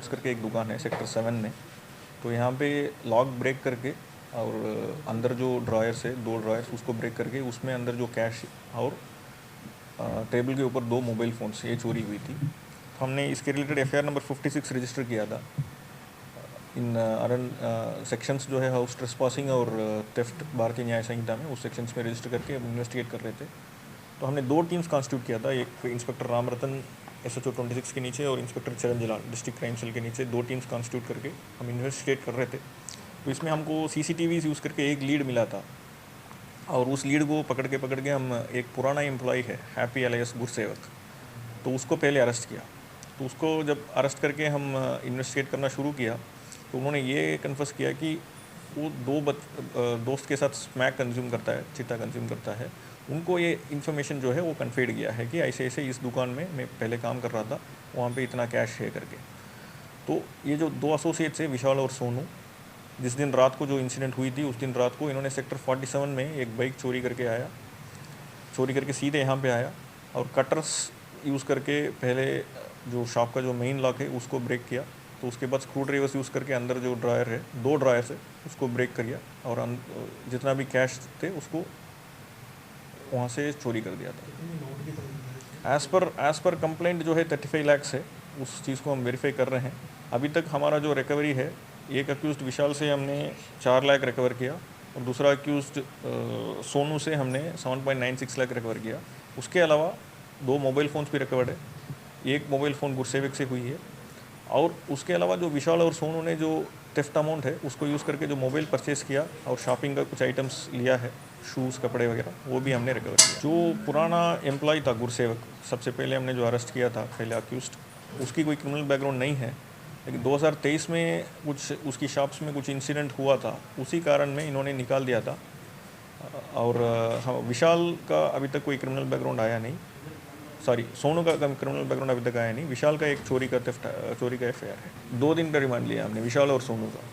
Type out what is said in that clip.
करके एक दुकान है सेक्टर 7 में। तो यहाँ पे लॉक ब्रेक करके और अंदर जो ड्रॉयर्स है 2 ड्रॉयर्स उसको ब्रेक करके उसमें अंदर जो कैश और टेबल के ऊपर 2 मोबाइल फ़ोन्स ये चोरी हुई थी। तो हमने इसके रिलेटेड एफआईआर नंबर 56 रजिस्टर किया था। इन सेक्शंस जो है हाउस ट्रेसपासिंग और थेफ्ट भारतीय न्याय संहिता में उस सेक्शंस में रजिस्टर करके हम इन्वेस्टिगेट कर रहे थे। तो हमने 2 टीम्स कॉन्स्टिट्यूट किया था। एक इंस्पेक्टर रामरतन SHO 26 के नीचे और इंस्पेक्टर चरणजीलाल डिस्ट्रिक्ट क्राइम सेल के नीचे 2 टीम्स कॉन्स्टिट्यूट करके हम इन्वेस्टिगेट कर रहे थे। तो इसमें हमको CCTVs यूज़ करके एक लीड मिला था और उस लीड को पकड़ के हम एक पुराना एम्प्लॉय है हैप्पी एलियास गुरसेवक, तो उसको पहले अरेस्ट किया। तो उसको जब अरेस्ट करके हम इन्वेस्टिगेट करना शुरू किया तो उन्होंने ये कन्फर्स किया कि वो 2 दोस्त के साथ स्मैक कंज्यूम करता है, चिट्टा कंज्यूम करता है। उनको ये इन्फॉर्मेशन जो है वो कन्फेड किया है कि ऐसे ऐसे इस दुकान में मैं पहले काम कर रहा था, वहाँ पे इतना कैश है करके। तो ये जो 2 एसोसिएट्स है विशाल और सोनू, जिस दिन रात को जो इंसिडेंट हुई थी उस दिन रात को इन्होंने सेक्टर 47 में एक बाइक चोरी करके सीधे यहाँ पे आया और कटर्स यूज़ करके पहले जो शॉप का जो मेन लॉक है उसको ब्रेक किया। तो उसके बाद स्क्रू ड्राइवर्स यूज़ करके अंदर जो ड्रायर है 2 ड्रायर्स है उसको ब्रेक किया और जितना भी कैश थे उसको वहाँ से चोरी कर दिया था। एज़ पर कंप्लेंट जो है 35 लाख है, उस चीज़ को हम वेरीफाई कर रहे हैं। अभी तक हमारा जो रिकवरी है, एक अक्यूज़्ड विशाल से हमने 4 लाख रिकवर किया और दूसरा अक्यूज़्ड सोनू से हमने 7.96 लाख रिकवर किया। उसके अलावा 2 मोबाइल फ़ोन्स भी रिकवर्ड है। एक मोबाइल फ़ोन गुरसेवक से हुई है और उसके अलावा जो विशाल और सोनू ने जो थेफ्ट अमाउंट है उसको यूज़ करके जो मोबाइल परचेज़ किया और शॉपिंग का कुछ आइटम्स लिया है, शूज़ कपड़े वगैरह, वो भी हमने रिकवर किया। जो पुराना एम्प्लॉय था गुरसेवक, सबसे पहले हमने जो अरेस्ट किया था पहले अक्यूज़्ड, उसकी कोई क्रिमिनल बैकग्राउंड नहीं है, लेकिन 2023 में कुछ उसकी शॉप्स में कुछ इंसिडेंट हुआ था, उसी कारण में इन्होंने निकाल दिया था। और विशाल का अभी तक कोई क्रिमिनल बैकग्राउंड आया नहीं, सोनू का क्रिमिनल बैकग्राउंड अभी तक आया नहीं। विशाल का एक चोरी का एफआईआर है। 2 दिन का रिमांड लिया हमने विशाल और सोनू का।